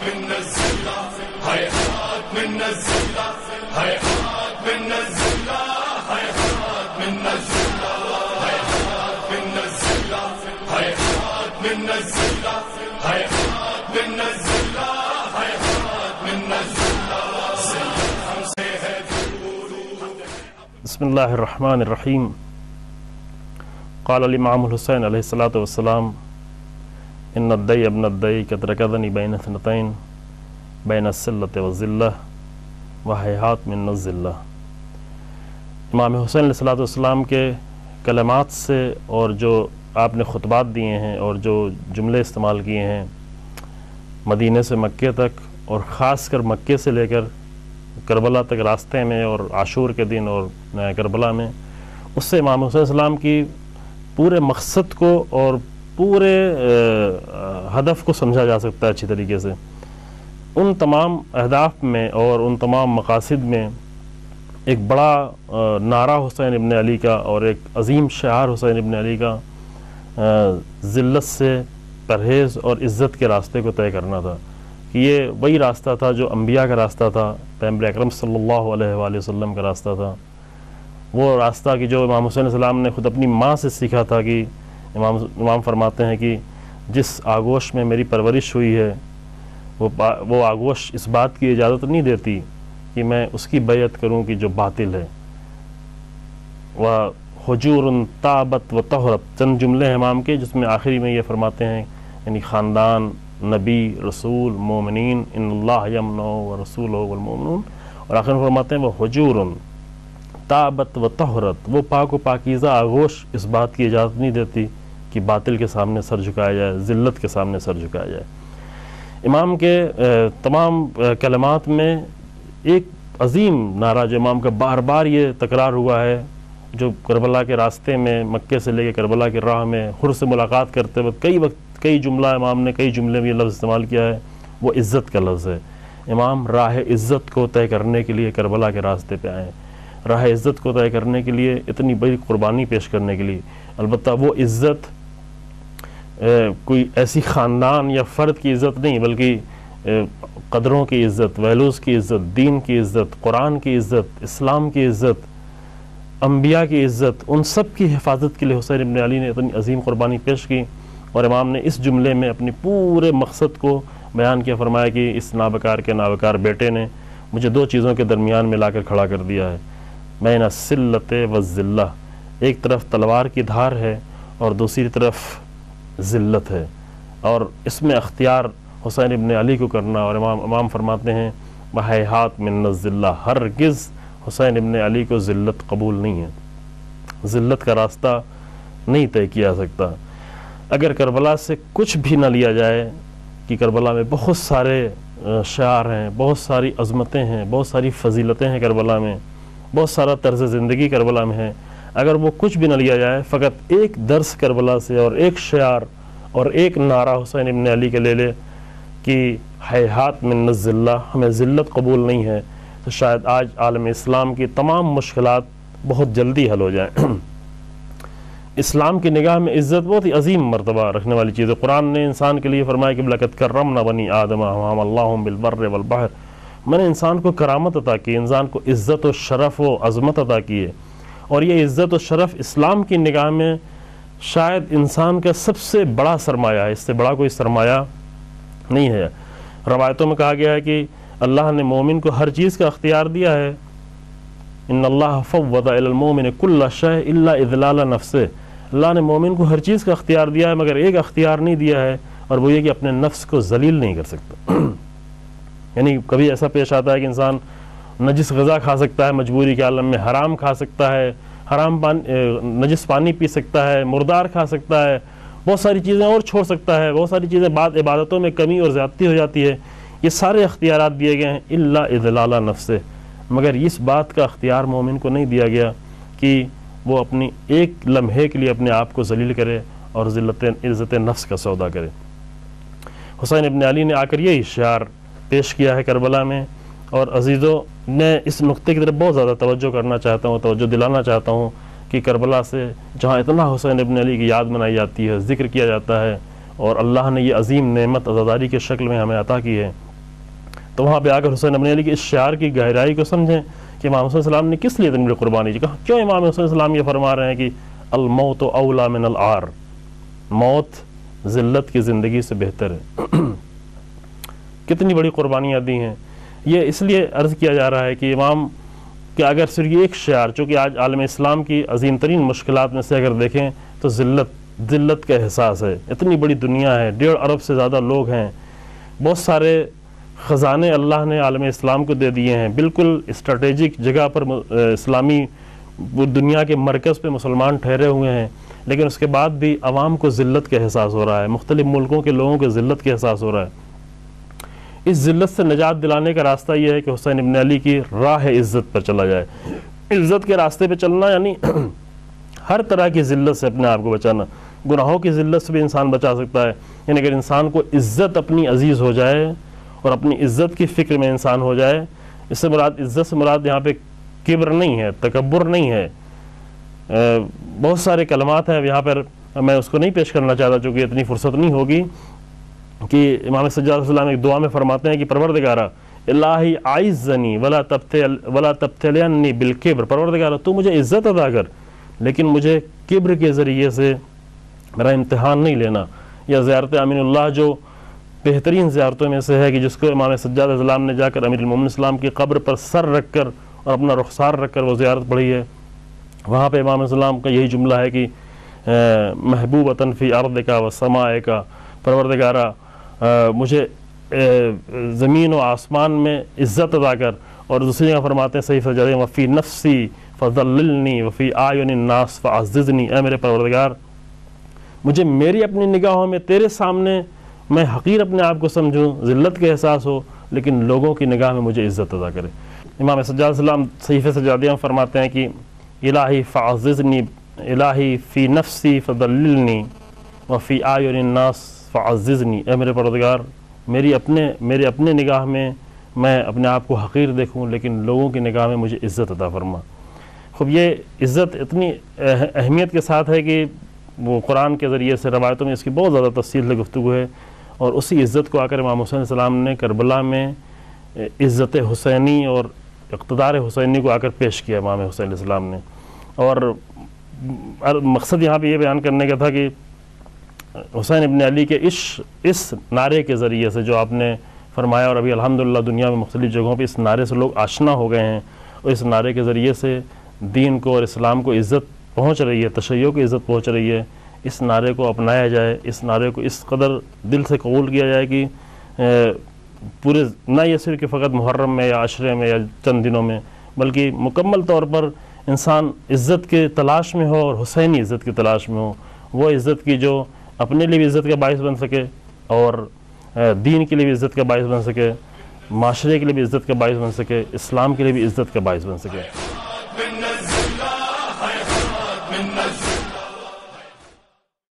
من الزلة هيهات من الزلة هيهات من الزلة هيهات من الزلة هيهات من الزلة هيهات من الزلة هيهات من الزلة هيهات من الزلة سيد حمزة ہے بسم اللہ الرحمن الرحیم. قال الامام الحسین علیہ الصلاۃ والسلام ان الدی ابن الدی قد رکضنی بین اثنتین بین السلۃ والذلہ وہیہات من الذلہ. امام حسین علیہ الصلاۃ والسلام کے کلمات سے اور جو آپ نے خطبات دیے ہیں اور جو جملے استعمال کیے ہیں مدینے سے مکے تک اور خاص کر مکے سے لے کر کربلا تک راستے میں اور عاشور کے دن اور کربلا میں، اس سے امام حسین علیہ السلام کی پورے مقصد کو اور پورے ہدف کو سمجھا جا سکتا ہے اچھی طریقے سے. ان تمام اہداف میں اور ان تمام مقاصد میں ایک بڑا نعرہ حسین ابن علی کا اور ایک عظیم شعار حسین ابن علی کا ذلت سے پرہیز اور عزت کے راستے کو طے کرنا تھا کہ یہ وہی راستہ تھا جو انبیاء کا راستہ تھا، پیغمبر اکرم صلی اللہ علیہ وآلہ وسلم کا راستہ تھا. وہ راستہ کہ جو امام حسین علیہ السلام نے خود اپنی ماں سے سیکھا تھا کہ امام فرماتے ہیں کہ جس آغوش میں میری پرورش ہوئی ہے وہ آغوش اس بات کی اجازت نہیں دیتی کہ میں اس کی بیعت کروں کہ جو باطل ہے. وَحُجُورٌ تَابَتْ وَطَهُرَتْ چند جملے ہیں امام کے جس میں آخری میں یہ فرماتے ہیں یعنی خاندان، نبی، رسول، مومنین، ان اللہ یمنع ورسولہ والمومنون، اور آخر میں فرماتے ہیں وَحُجُورٌ تَابَتْ وَطَهُرَتْ وہ پاک و پاکیزہ آغوش اس بات کی اجازت نہیں دیتی کہ باطل کے سامنے سر جھکایا جائے، ذلت کے سامنے سر جھکایا جائے. امام کے تمام کلمات میں ایک عظیم نعرہ جو امام کا بار بار یہ تکرار ہوا ہے، جو کربلا کے راستے میں مکے سے لے کے کربلا کے راہ میں حر سے ملاقات کرتے وقت کئی جملہ امام نے کئی جملے میں یہ لفظ استعمال کیا ہے، وہ عزت کا لفظ ہے. امام راہ عزت کو طے کرنے کے لیے کربلا کے راستے پہ آئے، راہ عزت کو طے کرنے کے لیے اتنی بڑی قربانی پیش کرنے کے لیے. البتہ وہ عزت کوئی ایسی خاندان یا فرد کی عزت نہیں، بلکہ قدروں کی عزت، ویلوز کی عزت، دین کی عزت، قرآن کی عزت، اسلام کی عزت، انبیاء کی عزت، ان سب کی حفاظت کے لیے حسین ابن علی نے اتنی عظیم قربانی پیش کی. اور امام نے اس جملے میں اپنی پورے مقصد کو بیان کیا، فرمایا کہ اس نابکار کے نابکار بیٹے نے مجھے دو چیزوں کے درمیان میں لا کر کھڑا کر دیا ہے، بین السلۃ والذلہ، ایک طرف تلوار کی دھار ہے اور دوسری طرف ذلت ہے، اور اس میں اختیار حسین ابن علی کو کرنا. اور امام فرماتے ہیں وہیہات من الذلہ، ہرگز حسین ابن علی کو ذلت قبول نہیں ہے، ذلت کا راستہ نہیں طے کیا جا سکتا. اگر کربلا سے کچھ بھی نہ لیا جائے کہ کربلا میں بہت سارے شعار ہیں، بہت ساری عظمتیں ہیں، بہت ساری فضیلتیں ہیں کربلا میں، بہت سارا طرز زندگی کربلا میں ہے، اگر وہ کچھ بھی نہ لیا جائے، فقط ایک درس کربلا سے اور ایک شعار اور ایک نعرہ حسین ابن علی کے لے لے کہ ہیہات من الذلہ، ہمیں ذلت قبول نہیں ہے، تو شاید آج عالم اسلام کی تمام مشکلات بہت جلدی حل ہو جائیں. اسلام کی نگاہ میں عزت بہت ہی عظیم مرتبہ رکھنے والی چیز ہے. قرآن نے انسان کے لیے فرمایا کہ لَقَدْ كَرَّمْنَا بَنِي آدَمَ وَحَمَلْنَاهُمْ بِالْبَرِّ وَالْبَحْرِ، میں نے انسان کو کرامت عطا کی، انسان کو عزت و شرف و عظمت عطا کی ہے. اور یہ عزت و شرف اسلام کی نگاہ میں شاید انسان کا سب سے بڑا سرمایہ ہے، اس سے بڑا کوئی سرمایہ نہیں ہے. روایتوں میں کہا گیا ہے کہ اللہ نے مومن کو ہر چیز کا اختیار دیا ہے. ان اللہ فوض الی المومن کل شیء الا اذلال نفسہ، اللہ نے مومن کو ہر چیز کا اختیار دیا ہے مگر ایک اختیار نہیں دیا ہے، اور وہ یہ کہ اپنے نفس کو ذلیل نہیں کر سکتا. یعنی کبھی ایسا پیش آتا ہے کہ انسان نجس غذا کھا سکتا ہے مجبوری کے عالم میں، حرام کھا سکتا ہے، نجس پانی پی سکتا ہے، مردار کھا سکتا ہے، بہت ساری چیزیں اور چھوڑ سکتا ہے، بہت ساری چیزیں بعد عبادتوں میں کمی اور زیادتی ہو جاتی ہے. یہ سارے اختیارات دیے گئے ہیں الا اذلال نفسہ، مگر اس بات کا اختیار مومن کو نہیں دیا گیا کہ وہ اپنی ایک لمحے کے لیے اپنے آپ کو ذلیل کرے اور عزت نفس کا سودا کرے. حسین ابن علی نے آ کر یہی شعار پیش کیا ہے کربلا میں. اور عزیزوں، میں اس نقطے کی طرف بہت زیادہ توجہ کرنا چاہتا ہوں، توجہ دلانا چاہتا ہوں کہ کربلا سے جہاں اتنا حسین ابن علی کی یاد منائی جاتی ہے، ذکر کیا جاتا ہے، اور اللہ نے یہ عظیم نعمت عزاداری کے شکل میں ہمیں عطا کی ہے، تو وہاں پہ آ کر حسین ابن علی کے اس شعار کی گہرائی کو سمجھیں کہ امام حسین السلام نے کس لیے اتنی بڑی قربانی دی. کہا کیوں امام حسین السلام یہ فرما رہے ہیں کہ الموت اولا من العار، موت ذلت کی زندگی سے بہتر ہے. کتنی بڑی قربانیاں دی ہیں. یہ اس لیے عرض کیا جا رہا ہے کہ امام کہ اگر صرف یہ ایک شعار، چونکہ آج عالم اسلام کی عظیم ترین مشکلات میں سے اگر دیکھیں تو ذلت کا احساس ہے. اتنی بڑی دنیا ہے، 1.5 ارب سے زیادہ لوگ ہیں، بہت سارے خزانے اللہ نے عالم اسلام کو دے دیے ہیں، بالکل اسٹریٹجک جگہ پر اسلامی دنیا کے مرکز پہ مسلمان ٹھہرے ہوئے ہیں، لیکن اس کے بعد بھی عوام کو ذلت کا احساس ہو رہا ہے، مختلف ملکوں کے لوگوں کو ذلت کا احساس ہو رہا ہے. اس ذلت سے نجات دلانے کا راستہ یہ ہے کہ حسین ابن علی کی راہ عزت پر چلا جائے. عزت کے راستے پہ چلنا یعنی ہر طرح کی ذلت سے اپنے آپ کو بچانا. گناہوں کی ذلت سے بھی انسان بچا سکتا ہے. یعنی اگر انسان کو عزت اپنی عزیز ہو جائے اور اپنی عزت کی فکر میں انسان ہو جائے، اس سے مراد عزت سے مراد یہاں پہ کبر نہیں ہے، تکبر نہیں ہے. بہت سارے کلمات ہیں یہاں پر، میں اس کو نہیں پیش کرنا چاہتا چونکہ اتنی فرصت نہیں ہوگی، کہ امام سجاد علیہ السلام ایک دعا میں فرماتے ہیں کہ پروردگارہ الہی اعزنی ولا تبتلینی بالکبر، پروردگارہ تو مجھے عزت عطا کر لیکن مجھے کبر کے ذریعے سے میرا امتحان نہیں لینا. یا زیارت امین اللہ جو بہترین زیارتوں میں سے ہے کہ جس کو امام سجاد علیہ السلام نے جا کر امیر المومنین اسلام کی قبر پر سر رکھ کر اور اپنا رخسار رکھ کر وہ زیارت پڑھی ہے. وہاں پہ امام السلام کا یہی جملہ ہے کہ محبوبۃ فی ارضک و سمائک، پروردگارہ مجھے زمین و آسمان میں عزت ادا کر. اور دوسری جگہ فرماتے ہیں صحیح سجادہ وفی نفسی فضللنی وفی اعین الناس فعززنی، اے میرے پروردگار مجھے میری اپنی نگاہوں میں تیرے سامنے میں حقیر اپنے آپ کو سمجھوں، ذلت کا احساس ہو، لیکن لوگوں کی نگاہ میں مجھے عزت ادا کرے. امام سجاد علیہ السلام صحیفہ سجادیہ میں فرماتے ہیں کہ الہی فعززنی، الہی فی نفسی فضللنی وفی اعین الناس فعززنی، اے میرے پروردگار میرے اپنے نگاہ میں اپنے آپ کو حقیر دیکھوں لیکن لوگوں کی نگاہ میں مجھے عزت عطا فرما. خب یہ عزت اتنی اہمیت کے ساتھ ہے کہ وہ قرآن کے ذریعے سے روایتوں میں اس کی بہت زیادہ تفصیل سے گفتگو ہے. اور اسی عزت کو آ کر امام حسین علیہ السلام نے کربلا میں عزت حسینی اور اقتدار حسینی کو آ کر پیش کیا امام حسین علیہ السلام نے. اور مقصد یہاں پہ یہ بیان کرنے کا تھا کہ حسین ابن علی کے اس نعرے کے ذریعے سے جو آپ نے فرمایا، اور ابھی الحمدللہ دنیا میں مختلف جگہوں پہ اس نعرے سے لوگ آشنا ہو گئے ہیں، اور اس نعرے کے ذریعے سے دین کو اور اسلام کو عزت پہنچ رہی ہے، تشیع کو عزت پہنچ رہی ہے. اس نعرے کو اپنایا جائے، اس نعرے کو اس قدر دل سے قبول کیا جائے کہ پورے نہ یہ صرف کہ فقط محرم میں یا عشرے میں یا چند دنوں میں، بلکہ مکمل طور پر انسان عزت کے تلاش میں ہو اور حسینی عزت کی تلاش میں ہو. وہ عزت کی جو اپنے لیے بھی عزت کا باعث بن سکے اور دین کے لیے بھی عزت کا باعث بن سکے، معاشرے کے لیے بھی عزت کا باعث بن سکے، اسلام کے لیے بھی عزت کا باعث بن سکے.